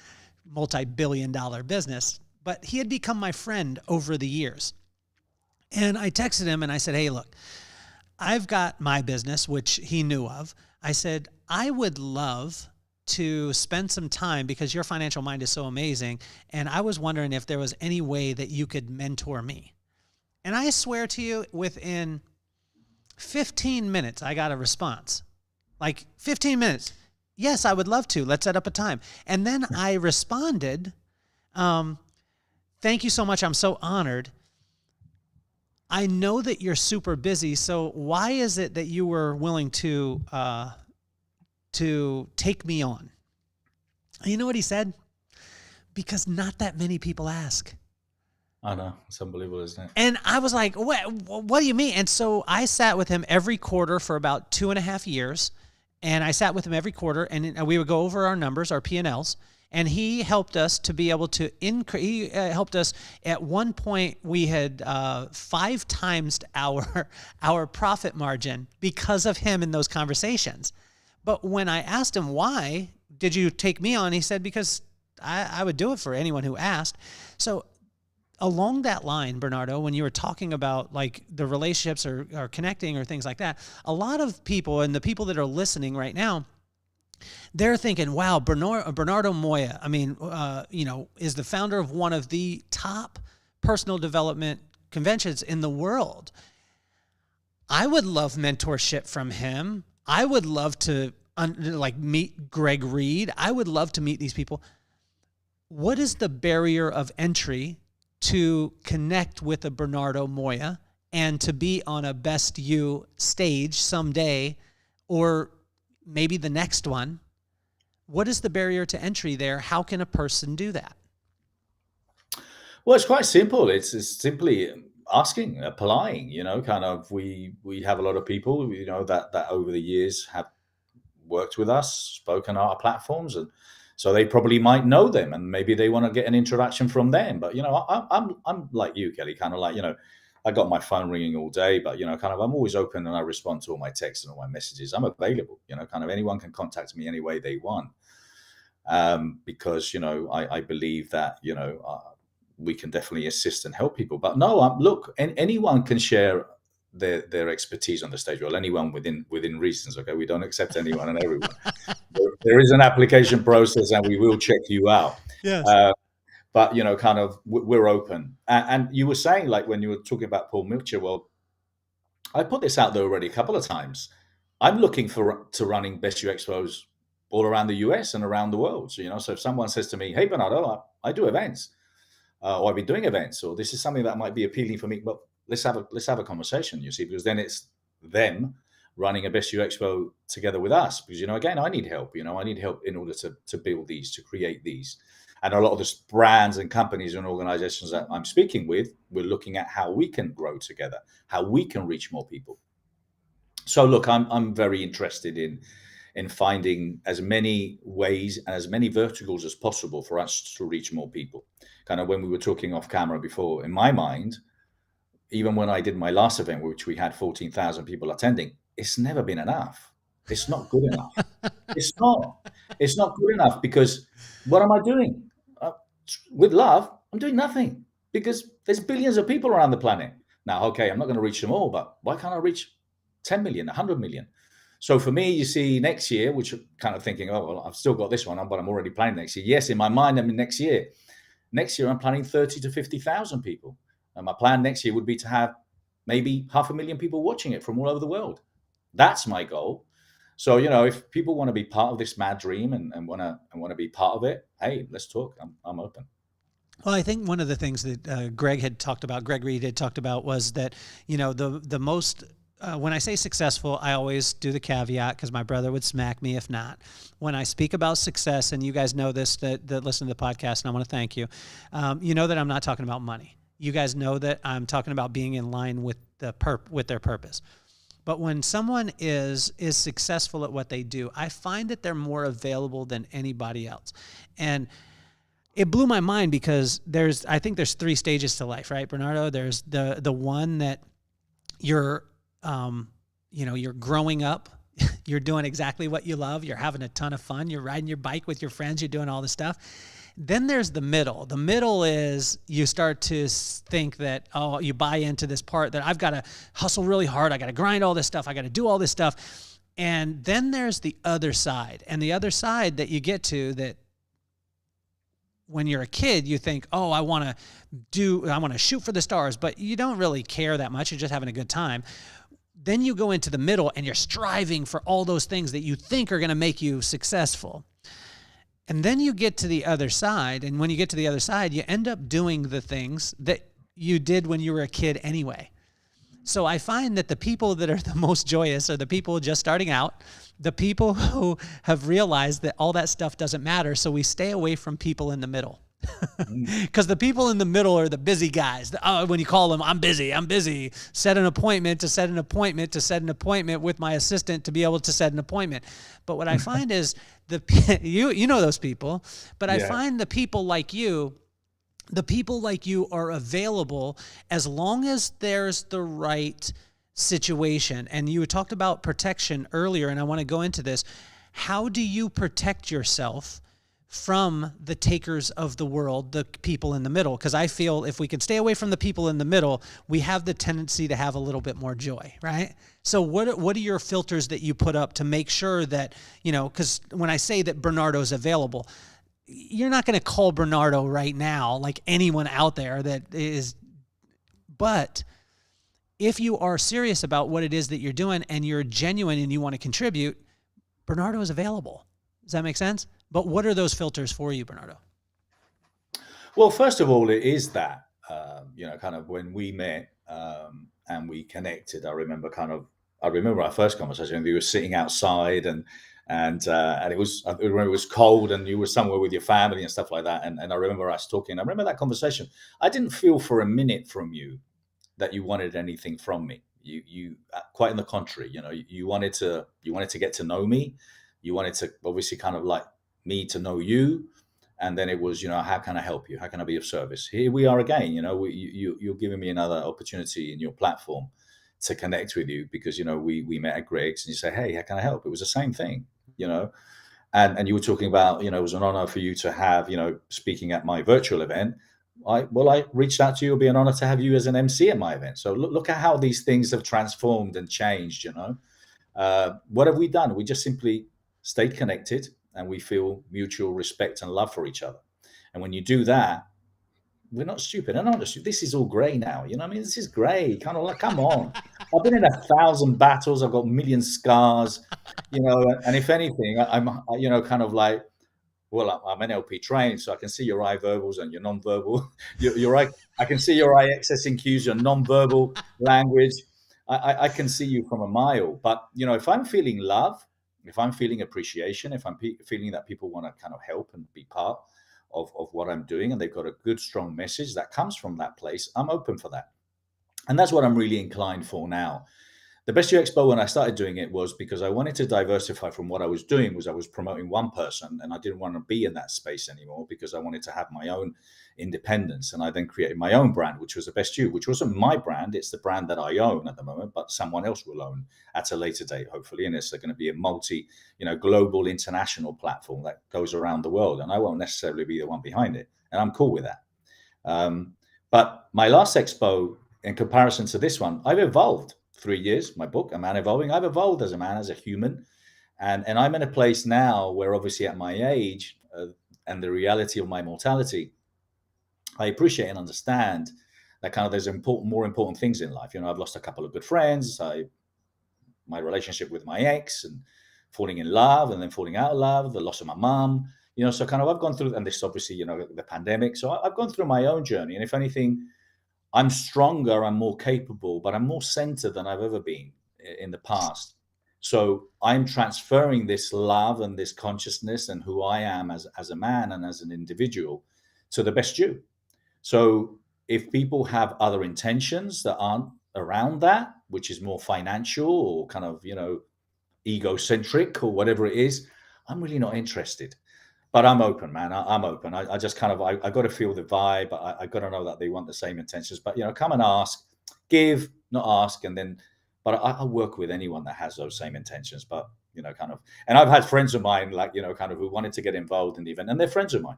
multi-billion-dollar business, but he had become my friend over the years. And I texted him and I said, hey, look, I've got my business, which he knew of. I said, I would love to spend some time, because your financial mind is so amazing, and I was wondering if there was any way that you could mentor me. And I swear to you, within 15 minutes, I got a response. Like 15 minutes. Yes, I would love to. Let's set up a time. And then I responded, thank you so much. I'm so honored. I know that you're super busy, so why is it that you were willing to take me on? And you know what he said? Because not that many people ask. I know. It's unbelievable, isn't it? And I was like, what do you mean? And so I sat with him every quarter for about 2.5 years. And I sat with him every quarter, and we would go over our numbers, our P&Ls. And he helped us to be able to increase. He helped us at one point. We had 5 times our profit margin because of him in those conversations. But when I asked him, why did you take me on? He said, because I would do it for anyone who asked. So along that line, Bernardo, when you were talking about like the relationships or connecting or things like that, a lot of people, and the people that are listening right now, they're thinking, wow, Bernardo Moya, is the founder of one of the top personal development conventions in the world. I would love mentorship from him. I would love to meet Greg Reed. I would love to meet these people. What is the barrier of entry to connect with a Bernardo Moya and to be on a Best You stage someday, or maybe the next one? What is the barrier to entry there? How can a person do that? Well, it's quite simple. It's simply asking, applying. We have a lot of people, that over the years have worked with us, spoken at our platforms, and so they probably might know them, and maybe they want to get an introduction from them. But I'm like you, Kelly, kind of like I got my phone ringing all day, but I'm always open, and I respond to all my texts and all my messages. I'm available. Anyone can contact me any way they want, because I believe that we can definitely assist and help people. But no, look, anyone can share their expertise on the stage. Well, anyone within reasons. Okay, we don't accept anyone and everyone. There is an application process, and we will check you out. Yes. But we're open. And you were saying, like, when you were talking about Paul Mitchell, well, I put this out there already a couple of times. I'm looking to running Best You Expos all around the US and around the world. So if someone says to me, hey, Bernardo, I do events, or I've been doing events, or this is something that might be appealing for me, well, let's have a conversation, you see, because then it's them running a Best You Expo together with us. Because, again, I need help. I need help in order to build these, to create these. And a lot of the brands and companies and organizations that I'm speaking with, we're looking at how we can grow together, how we can reach more people. So look, I'm very interested in finding as many ways and as many verticals as possible for us to reach more people. Kind of when we were talking off camera before, in my mind, even when I did my last event, which we had 14,000 people attending, it's never been enough. It's not good enough. It's not good enough, because what am I doing? With love, I'm doing nothing, because there's billions of people around the planet. Now, okay, I'm not going to reach them all, but why can't I reach 10 million, 100 million? So for me, you see, next year, which I'm kind of thinking, oh, well, I've still got this one, but I'm already planning next year. Yes, in my mind, next year. Next year, I'm planning 30 to 50,000 people. And my plan next year would be to have maybe 500,000 people watching it from all over the world. That's my goal. So, if people want to be part of this mad dream and want to be part of it, hey, let's talk. I'm open. Well, I think one of the things that Greg Reed had talked about was that, the most, when I say successful, I always do the caveat because my brother would smack me if not. When I speak about success, and you guys know this, that listen to the podcast, and I want to thank you, you know that I'm not talking about money. You guys know that I'm talking about being in line with with their purpose. But when someone is successful at what they do, I find that they're more available than anybody else. And it blew my mind because I think there's 3 stages to life, right, Bernardo? There's the one that you're, you're growing up, you're doing exactly what you love, you're having a ton of fun, you're riding your bike with your friends, you're doing all this stuff. Then there's the middle. The middle is you start to think that, you buy into this part that I've got to hustle really hard, I got to grind all this stuff, I got to do all this stuff. And then there's the other side. And the other side that you get to that, when you're a kid, you think, I want to shoot for the stars, but you don't really care that much. You're just having a good time. Then you go into the middle and you're striving for all those things that you think are going to make you successful. And then you get to the other side. And when you get to the other side, you end up doing the things that you did when you were a kid anyway. So I find that the people that are the most joyous are the people just starting out, the people who have realized that all that stuff doesn't matter. So we stay away from people in the middle. Because the people in the middle are the busy guys. When you call them, I'm busy. Set an appointment to set an appointment to set an appointment with my assistant to be able to set an appointment. But what I find is you know those people, but I find the people like you are available as long as there's the right situation. And you talked about protection earlier, and I want to go into this. How do you protect yourself from the takers of the world, the people in the middle? Because I feel if we can stay away from the people in the middle, we have the tendency to have a little bit more joy, right? So what are your filters that you put up to make sure that, because when I say that Bernardo's available, you're not going to call Bernardo right now, like anyone out there that is, but if you are serious about what it is that you're doing and you're genuine and you want to contribute, Bernardo is available. Does that make sense? But what are those filters for you, Bernardo? Well, first of all, it is that, kind of when we met and we connected, I remember our first conversation, we were sitting outside and it was, I remember it was cold and you were somewhere with your family and stuff like that. And I remember us talking. I remember that conversation. I didn't feel for a minute from you that you wanted anything from me. You quite on the contrary, you wanted to get to know me. You wanted to obviously kind of like me to know you. And then it was, how can I help you? How can I be of service? Here we are again, you're giving me another opportunity in your platform to connect with you because, we met at Greg's and you say, hey, how can I help? It was the same thing, and you were talking about, it was an honor for you to have, speaking at my virtual event. I reached out to you. It'll be an honor to have you as an MC at my event. So look at how these things have transformed and changed, what have we done? We just simply stayed connected and we feel mutual respect and love for each other. And when you do that, we're not stupid. And honestly, this is all grey now. This is grey. Kind of like, come on. I've been in 1,000 battles. I've got 1,000,000 scars, and if anything, I'm, kind of like, well, I'm NLP trained, so I can see your eye verbals and your non-verbal. You're right. I can see your eye accessing cues, your non-verbal language. I can see you from a mile. But, if I'm feeling love, if I'm feeling appreciation, if I'm feeling that people want to kind of help and be part of what I'm doing, and they've got a good, strong message that comes from that place, I'm open for that. And that's what I'm really inclined for now. The Best You Expo, when I started doing it, was because I wanted to diversify from what I was doing. I was promoting one person, and I didn't want to be in that space anymore because I wanted to have my own independence. And I then created my own brand, which was the Best You, which wasn't my brand. It's the brand that I own at the moment, but someone else will own at a later date, hopefully. And it's going to be a multi, global, international platform that goes around the world. And I won't necessarily be the one behind it. And I'm cool with that. But my last expo, in comparison to this one, I've evolved. 3 years, my book, A Man Evolving. I've evolved as a man, as a human. And I'm in a place now where obviously at my age and the reality of my mortality, I appreciate and understand that kind of there's more important things in life. I've lost a couple of good friends. My relationship with my ex and falling in love and then falling out of love, the loss of my mom, So kind of I've gone through, and this obviously, the pandemic. So I've gone through my own journey. And if anything, I'm stronger, I'm more capable, but I'm more centered than I've ever been in the past. So I'm transferring this love and this consciousness and who I am as a man and as an individual to the best you. So if people have other intentions that aren't around that, which is more financial or kind of, egocentric or whatever it is, I'm really not interested. But I'm open, man. I'm open. I just kind of, I got to feel the vibe. I got to know that they want the same intentions. But, come and ask, give, not ask. And then, but I work with anyone that has those same intentions. But, kind of, and I've had friends of mine, like, kind of who wanted to get involved in the event, and they're friends of mine.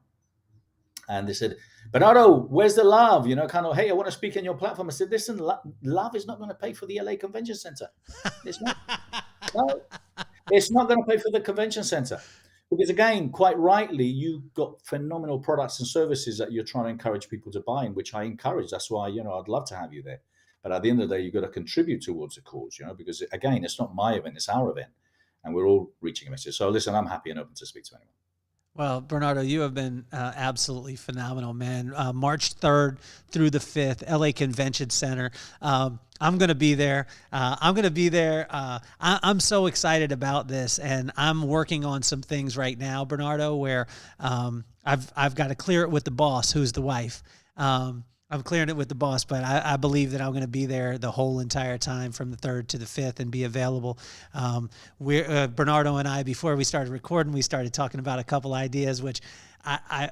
And they said, Bernardo, where's the love? Kind of, hey, I want to speak on your platform. I said, listen, love is not going to pay for the LA Convention Center. It's not. No, it's not going to pay for the convention center. Because again, quite rightly, you've got phenomenal products and services that you're trying to encourage people to buy, in which I encourage. That's why, I'd love to have you there. But at the end of the day, you've got to contribute towards the cause, because again, it's not my event, it's our event. And we're all reaching a message. So listen, I'm happy and open to speak to anyone. Well, Bernardo, you have been absolutely phenomenal, man. March 3rd through the 5th, LA Convention Center. I'm going to be there. I'm so excited about this, and I'm working on some things right now, Bernardo, where I've got to clear it with the boss, who's the wife. I'm clearing it with the boss, but I believe that I'm going to be there the whole entire time from the 3rd to the 5th and be available. Bernardo and I, before we started recording, we started talking about a couple ideas, which I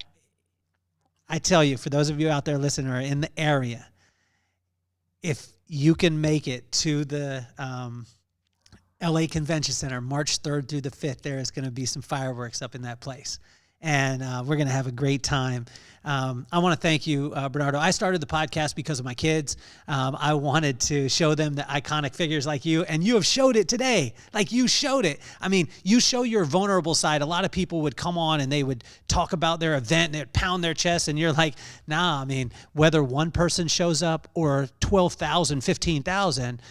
tell you, for those of you out there listening or in the area, if you can make it to the LA Convention Center, March 3rd through the 5th, there is going to be some fireworks up in that place. And we're going to have a great time. I want to thank you, Bernardo. I started the podcast because of my kids. I wanted to show them the iconic figures like you, and you have showed it today. Like, you showed it. I mean, you show your vulnerable side. A lot of people would come on and they would talk about their event and they'd pound their chest, and you're like, nah, I mean, whether one person shows up or 12,000, 15,000,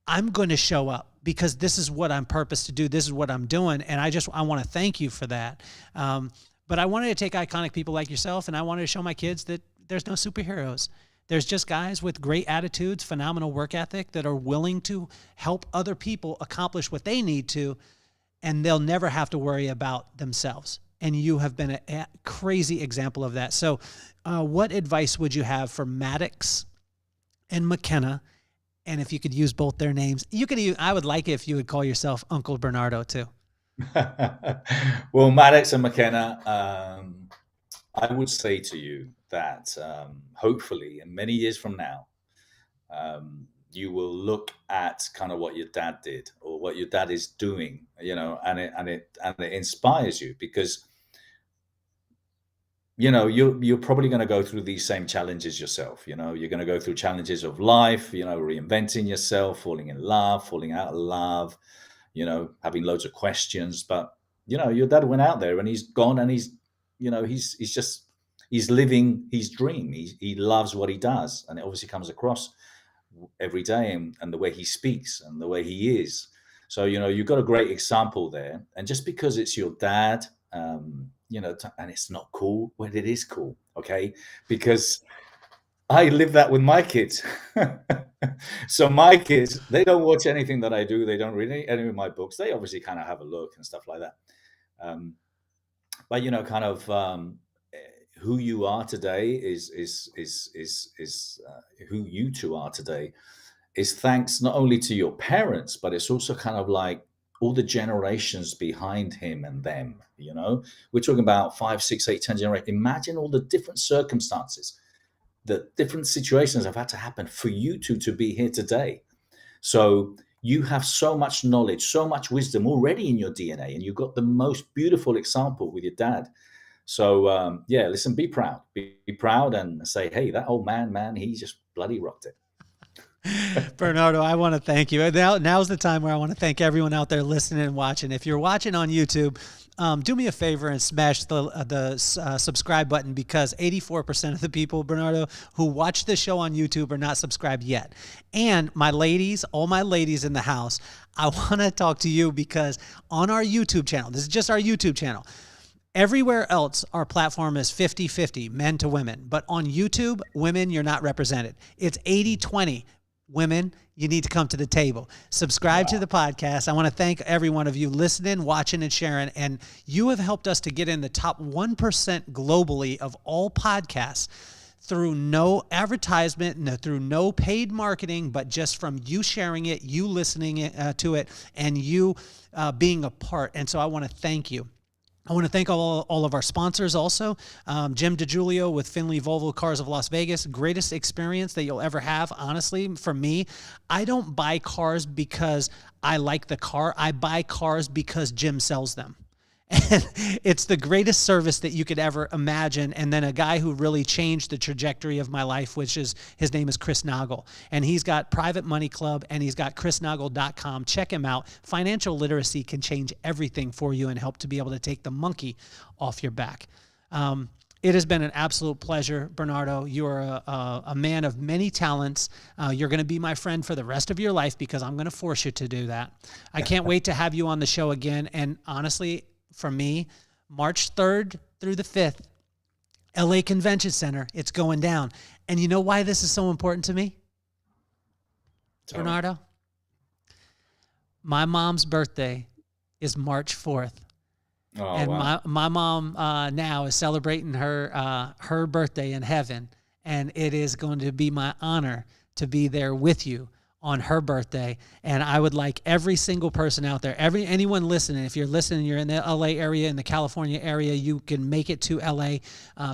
I'm going to show up, because this is what I'm purposed to do. This is what I'm doing. And I want to thank you for that. But I wanted to take iconic people like yourself, and I wanted to show my kids that there's no superheroes. There's just guys with great attitudes, phenomenal work ethic, that are willing to help other people accomplish what they need to, and they'll never have to worry about themselves. And you have been a crazy example of that. So what advice would you have for Maddox and McKenna? And if you could use both their names, I would like it if you would call yourself Uncle Bernardo too. Well, Maddox and McKenna, I would say to you that hopefully, in many years from now, you will look at kind of what your dad did or what your dad is doing, and it inspires you, because you're probably going to go through these same challenges yourself. You're going to go through challenges of life, reinventing yourself, falling in love, falling out of love, having loads of questions. But, your dad went out there and he's gone, and he's living his dream. He loves what he does. And it obviously comes across every day, and the way he speaks and the way he is. So, you've got a great example there. And just because it's your dad, and it's not cool, well, it is cool, okay? Because I live that with my kids. So my kids, they don't watch anything that I do. They don't read any of my books. They obviously kind of have a look and stuff like that. But who you are today is who you two are today is thanks not only to your parents, but it's also kind of like all the generations behind him and them. We're talking about 5, 6, 8, 10 generations. Imagine all the different circumstances, the different situations have had to happen for you to be here today. So you have so much knowledge, so much wisdom already in your DNA, and you've got the most beautiful example with your dad. So listen, be proud, be proud, and say, hey, that old man, he just bloody rocked it. Bernardo, I want to thank you. Now's the time where I want to thank everyone out there listening and watching. If you're watching on YouTube, do me a favor and smash the subscribe button, because 84% of the people, Bernardo, who watch this show on YouTube are not subscribed yet. And my ladies, all my ladies in the house, I want to talk to you, because on our YouTube channel, this is just our YouTube channel, Everywhere else, our platform is 50-50, men to women. But on YouTube, women, you're not represented. It's 80-20. Women, you need to come to the table. Subscribe to the podcast. I want to thank every one of you listening, watching, and sharing. And you have helped us to get in the top 1% globally of all podcasts through no advertisement, through no paid marketing, but just from you sharing it, you listening to it, and you being a part. And so I want to thank you. I want to thank all of our sponsors also. Jim DiGiulio with Finley Volvo Cars of Las Vegas. Greatest experience that you'll ever have. Honestly, for me, I don't buy cars because I like the car. I buy cars because Jim sells them. And it's the greatest service that you could ever imagine. And then a guy who really changed the trajectory of my life, his name is Chris Nagel. And he's got Private Money Club, and he's got chrisnagel.com. Check him out. Financial literacy can change everything for you and help to be able to take the monkey off your back. It has been an absolute pleasure, Bernardo. You are a man of many talents. You're going to be my friend for the rest of your life because I'm going to force you to do that. I can't wait to have you on the show again. And honestly, for me, March 3rd through the 5th, LA Convention Center, it's going down. And you know why this is so important to me, Bernardo? My mom's birthday is March 4th. Oh, And wow. my mom now is celebrating her birthday in heaven. And it is going to be my honor to be there with you on her birthday. And I would like every single person out there, anyone listening, if you're listening, you're in the LA area, in the California area, you can make it to LA,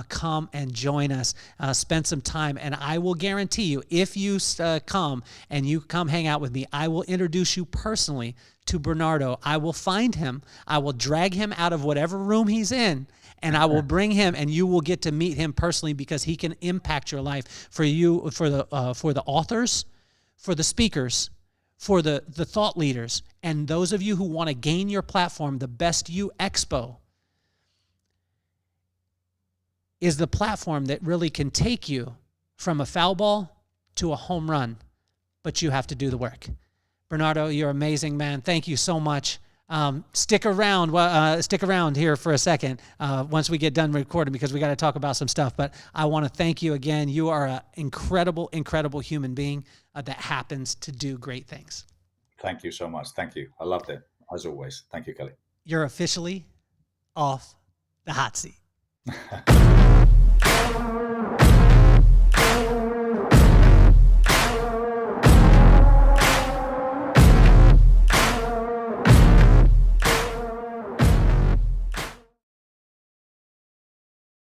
come and join us, spend some time. And I will guarantee you, if you come and you come hang out with me, I will introduce you personally to Bernardo. I will find him. I will drag him out of whatever room he's in, and I will bring him, and you will get to meet him personally because he can impact your life. For you, for the authors, for the speakers, for the thought leaders, and those of you who want to gain your platform, the best You Expo is the platform that really can take you from a foul ball to a home run, but you have to do the work. Bernardo, you're amazing, man. Thank you so much. Stick around here for a second once we get done recording because we got to talk about some stuff. But I want to thank you again. You are an incredible, incredible human being that happens to do great things. Thank you so much. Thank you. I loved it, as always. Thank you, Kelly. You're officially off the hot seat.